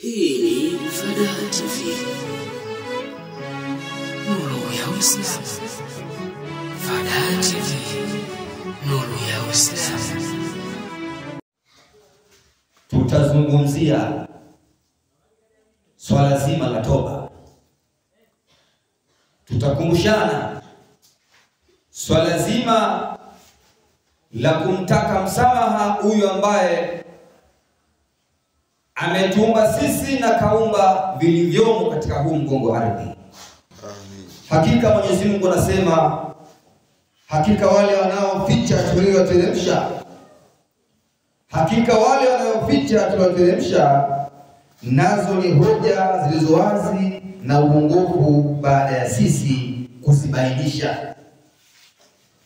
Hii ni Fadaa TV, nuru ya Uislamu. Fadaa TV, nuru ya Uislamu. Tutazungumzia swala zima la toba. Tutakumbushana swala zima la kumtaka msamaha huyu ambaye ametuumba sisi na kaumba vilivyomo katika huu mgongo wa ardhi. Hakika Mwenyezi Mungu anasema, hakika wale wanaoficha tulioteremsha, hakika wale wanaoficha tulioteremsha, nazo ni hoja zilizo wazi na uongofu baada ya sisi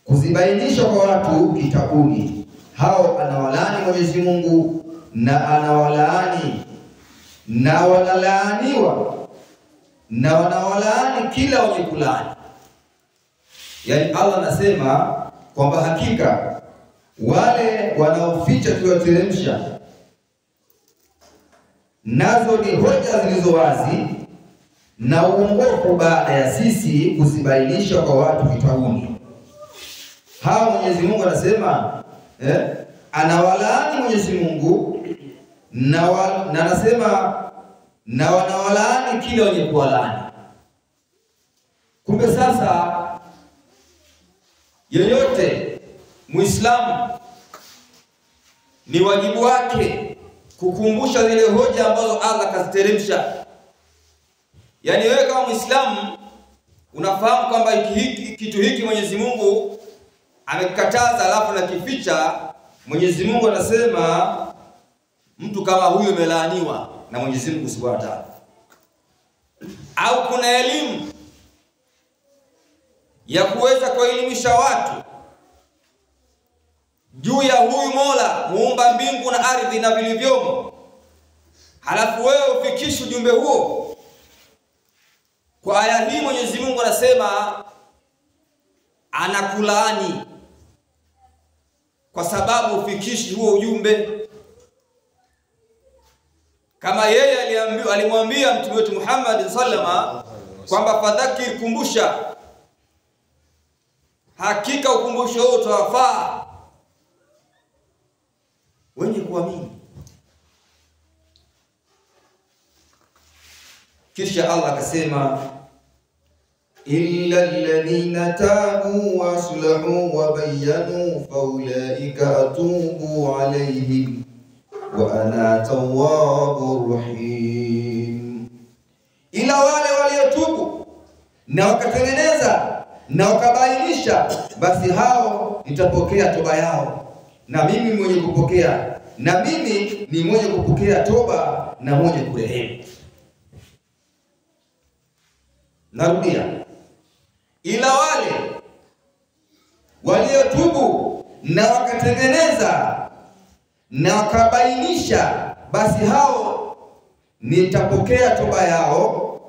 kuzibainisha kwa watu kitabuni. Hao anawalaani Mwenyezi Mungu na anawalaani na wanalaaniwa na wanawalaani kila wenye kulaani. Yani Allah anasema kwamba hakika wale wanaoficha tulioteremsha, nazo ni hoja zilizo wazi na uongofu baada ya sisi kuzibainisha kwa watu kitabuni. Hao Mwenyezi Mungu anasema anawalaani Mwenyezi Mungu na anasema na wanawalaani kila wenye kuwalaani. Kumbe sasa yeyote Muislamu ni wajibu wake kukumbusha zile hoja ambazo Allah kaziteremsha. Yani wewe kama Muislamu unafahamu kwamba kitu hiki Mwenyezi Mungu amekataza, alafu na kificha. Mwenyezi Mungu anasema mtu kama huyo amelaaniwa na Mwenyezi Mungu Subhanahu wa Ta'ala. Au kuna elimu ya kuweza kuelimisha watu juu ya huyu Mola muumba mbingu na ardhi na vilivyomo, halafu wewe ufikishe ujumbe huo. Kwa aya hii Mwenyezi Mungu anasema anakulaani kwa sababu ufikishi huo ujumbe. Kama yeye alimwambia mtume wetu Muhammad sallama kwamba fadhakir, kumbusha, hakika ukumbusho huo utawafaa wenye kuamini. Kisha Allah akasema illa alladhina tabu wa aslahu wa bayyanu fa ulaika atubu alayhim wa ana tawwabur rahim. Ila wale waliotubu na wakatengeneza na wakabainisha, basi hao nitapokea toba yao, na mimi mwenye kupokea, na mimi ni mwenye kupokea toba na mwenye kurehemu. Narudia, ila wale waliotubu na wakatengeneza na wakabainisha, basi hao nitapokea toba yao,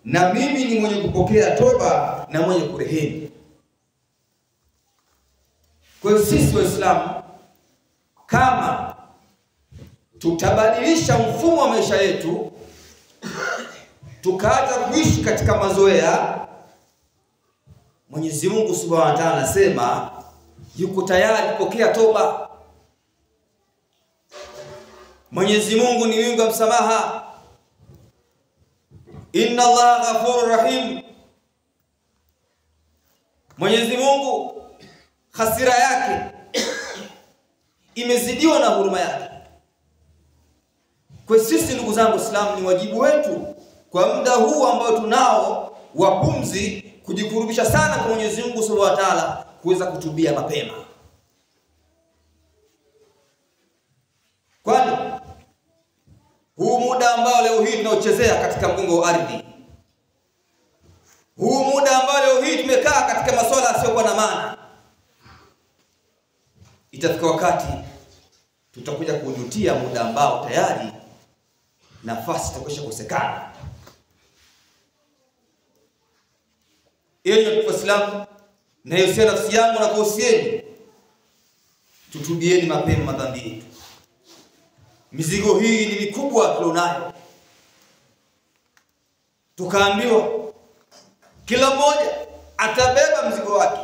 na mimi ni mwenye kupokea toba na mwenye kurehemu. Kwa hiyo sisi Waislamu kama tutabadilisha mfumo wa maisha yetu, tukaacha kuishi katika mazoea, Mwenyezi Mungu Subhanahu wa Ta'ala anasema yuko tayari kupokea toba. Mwenyezi Mungu ni mwingi wa msamaha. Inna Allaha ghafurur rahim. Mwenyezi Mungu hasira yake imezidiwa na huruma yake. Kwa sisi ndugu zangu Waislamu, ni wajibu wetu kwa muda huu ambao tunao wa pumzi kujikurubisha sana kwa Mwenyezi Mungu Subhanahu wa Ta'ala, kuweza kutubia mapema. Kwani huu muda ambao leo hii tunaochezea katika mgongo wa ardhi, huu muda ambao leo hii tumekaa katika masuala yasiyokuwa na maana, itafika wakati tutakuja kujutia muda ambao tayari nafasi itakwisha kukosekana. Ili Waislamu, na hiyo si nafsi yangu na kuhusieni, tutubieni mapema madhambi yetu. Mizigo hii ni mikubwa tulionayo. tukaambiwa kila mmoja atabeba mzigo wake.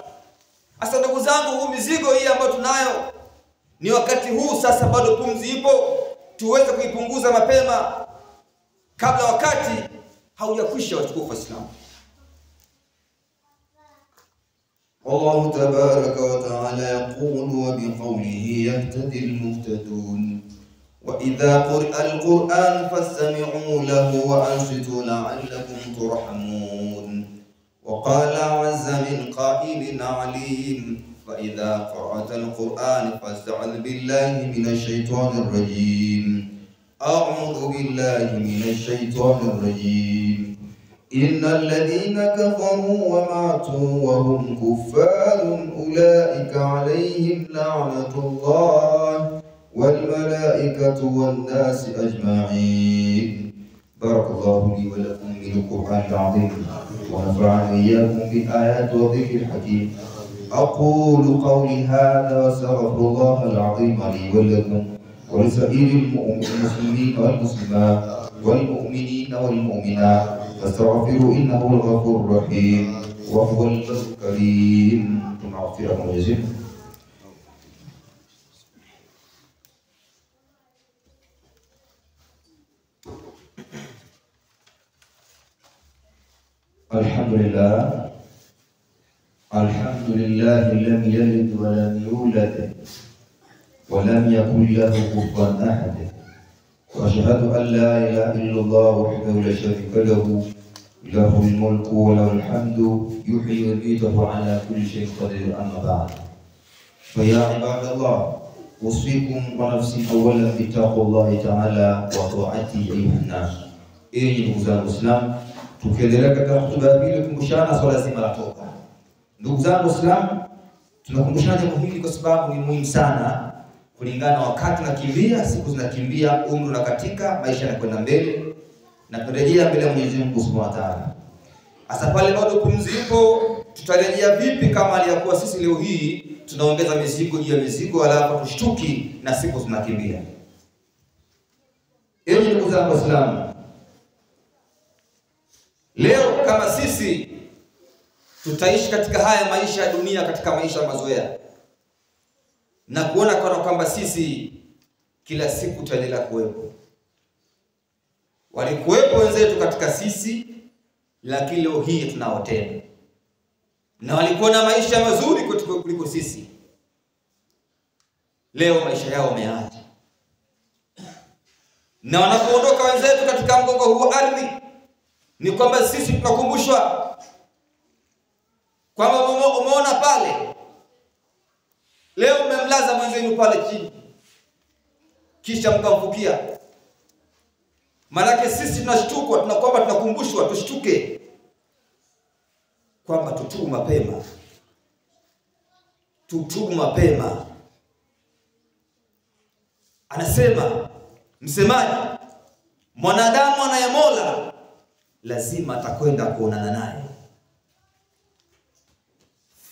Sasa ndugu zangu, huu mizigo hii ambayo tunayo, ni wakati huu sasa bado pumzi ipo, tuweze kuipunguza mapema kabla wakati haujakwisha. Watukufu Waislamu, الله تبارك وتعالى يقول وبقوله يهتدي المهتدون وإذا قرأ القرآن فاستمعوا له وأنصتوا لعلكم ترحمون وقال عز من قائل عليم فإذا قرأت القرآن فاستعذ بالله من الشيطان الرجيم أعوذ بالله من الشيطان الرجيم إن الذين كفروا وماتوا وهم كفار أولئك عليهم لعنة الله والملائكة والناس أجمعين. بارك الله لي ولكم بالقرآن العظيم ونفعني إياكم بالآيات والذكر الحكيم. أقول قولي هذا وأستغفر الله العظيم لي ولكم ولسائر المسلمين والمسلمات والمؤمنين والمؤمنات فاستغفروا إنه الغفور الرحيم وهو البر الكريم. مغفرة وجزيلا. الحمد لله لم يلد ولم يولد ولم يكن له كفوا أحد وأشهد أن لا إله إلا الله وحده لا شريك له له الملك وله الحمد يحيي ويميت على كل شيء قدير. أما بعد فيا عباد الله أوصيكم ونفسي أولا بتقوى الله تعالى وطاعته أيها الناس. Ndugu zangu Waislamu, tukiendelea katika hotuba hii kumbushana swala zima la toba. Ndugu zangu Waislamu, tunakumbushana jambo hili kwa sababu ni muhimu sana, kulingana wakati tunakimbia, siku zinakimbia, umri unakatika, maisha yanakwenda mbele na kurejea mbele ya Mwenyezi Mungu Subhanahu wa Ta'ala. Hasa pale bado pumzi ipo, tutarejea vipi kama aliyakuwa sisi leo hii tunaongeza mizigo juu ya mizigo, alafu tushtuki na siku zinakimbia? Enyi ndugu zangu Waislamu, leo kama sisi tutaishi katika haya maisha ya dunia, katika maisha ya mazoea, na kuona kana kwamba sisi kila siku tutaendelea kuwepo. Walikuwepo wenzetu katika sisi, lakini leo hii tunao tena, na walikuwa na maisha mazuri kuliko sisi. Leo maisha yao yameacha, na wanapoondoka wenzetu katika mgongo huu ardhi, ni kwamba sisi tunakumbushwa kwamba umeona pale leo mmemlaza mwenzenu pale chini, kisha mkamfukia. Maana sisi tunashtukwa, tunakwamba tunakumbushwa tushtuke kwamba tutubu mapema. Tutubu mapema. Anasema msemaji, mwanadamu anayemola lazima atakwenda kuonana naye.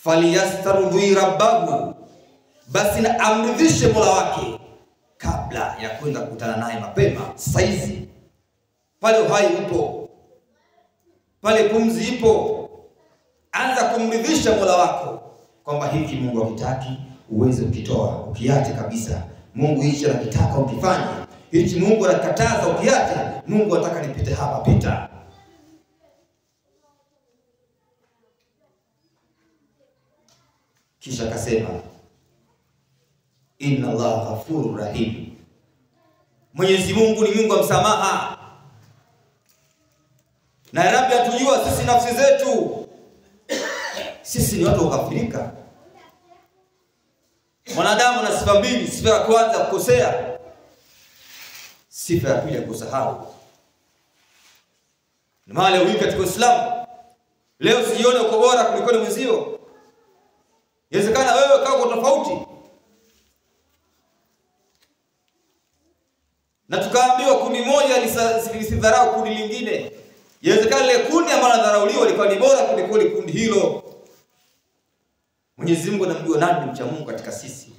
Faliyastarudhi rabbahu, basi na amridhishe Mola wake kabla ya kwenda kukutana naye mapema. Saizi pale uhai upo, pale pumzi ipo, anza kumridhisha Mola wako kwamba hiki Mungu akitaki uweze ukitoa, ukiache kabisa. Mungu hichi anakitaka ukifanye, hichi Mungu anakataza ukiache. Mungu anataka nipite hapa, pita. Kisha akasema inna Allah ghafurur rahim, Mwenyezi Mungu ni Mungu wa msamaha. Na Rabbi atujua sisi nafsi zetu, sisi ni watu wakafirika. Mwanadamu na sifa mbili. Sifa ya kwanza kukosea, sifa ya pili kusahau. Na maana leo katika Uislamu, leo sijione uko bora kuliko mwenzio. Inawezekana wewe kama uko tofauti. Na tukaambiwa kundi moja lisidharau kundi lingine. Inawezekana ile kundi ambalo dharauliwa lilikuwa ni bora kuliko kundi hilo. Mwenyezi Mungu anamjua nani mcha Mungu katika sisi.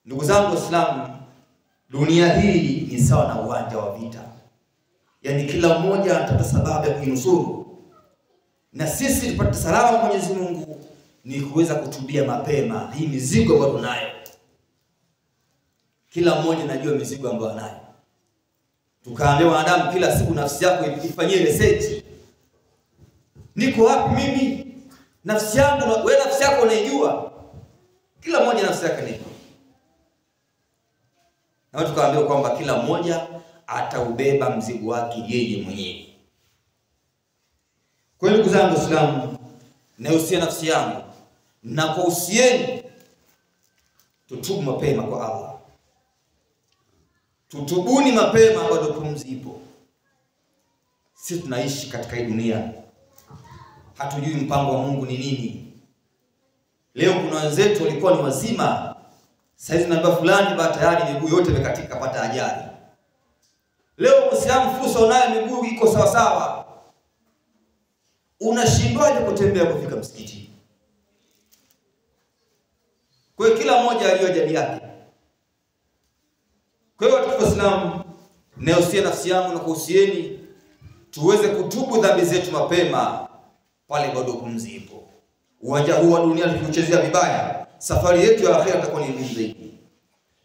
Ndugu zangu Waislamu, dunia hii ni sawa na uwanja wa vita. Yani kila mmoja atapata sababu ya kuinusuru. Na sisi tupate salama kwa Mwenyezi Mungu ni kuweza kutubia mapema. Hii mizigo ambayo tunayo. Kila mmoja anajua mizigo ambayo anayo. Tukaambia wanadamu kila siku nafsi yako ifanyie research. Niko wapi mimi? Nafsi yangu, wewe nafsi yako unaijua. Kila mmoja nafsi yake ni. Na tukaambia kwamba kila mmoja ataubeba mzigo wake yeye mwenyewe. Kwa hiyo ndugu zangu Waislamu, nahusia nafsi yangu na kwa usieni tutubu mapema kwa Allah. Tutubuni mapema bado pumzi ipo. Sisi tunaishi katika hii dunia. Hatujui mpango wa Mungu ni nini. Leo kuna wenzetu walikuwa ni wazima. Saizi naambia fulani ba tayari miguu yote imekatika pata ajali. Leo Muislamu fursa unayo miguu iko sawa sawa. Unashindwaje kutembea kufika msikiti? Kwa hiyo kila mmoja aliyo ajali yake. Kwa hiyo watu Waislamu, nahusia nafsi yangu na kuhusieni tuweze kutubu dhambi zetu mapema pale bado pumzi ipo. Uwanja huu wa dunia tukiuchezea vibaya, safari yetu ya akhera itakuwa ni ngumu zaidi.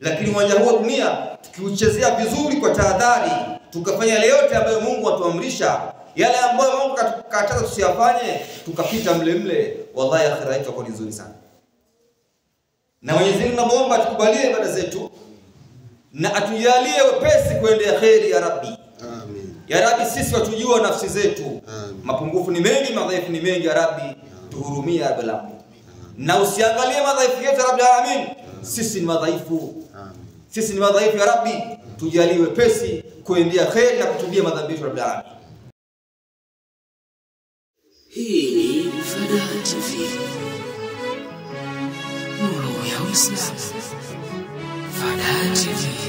Lakini uwanja huu wa dunia tukiuchezea vizuri kwa tahadhari, tukafanya yale yote ambayo Mungu atuamrisha, yale ambayo Mungu kataza tusiyafanye, tukapita mle, wallahi akhera yetu itakuwa nzuri sana. Na Mwenyezi Mungu namuomba tukubalie ibada zetu na atujalie wepesi kuendea kheri ya Rabbi. Amin. Ya Rabbi, sisi watujua nafsi zetu. Amin. Mapungufu ni mengi, madhaifu ni mengi ya Rabbi. Tuhurumia ya Rabbi. Na usiangalie madhaifu yetu ya Rabbi alamin. Sisi ni madhaifu. Amin. Sisi ni madhaifu ya Rabbi. Tujalie wepesi kuendea kheri na kutubia madhambi yetu ya Rabbi alamin. Hii ni Fadaa TV. Nuru ya Uislamu. Fadaa TV.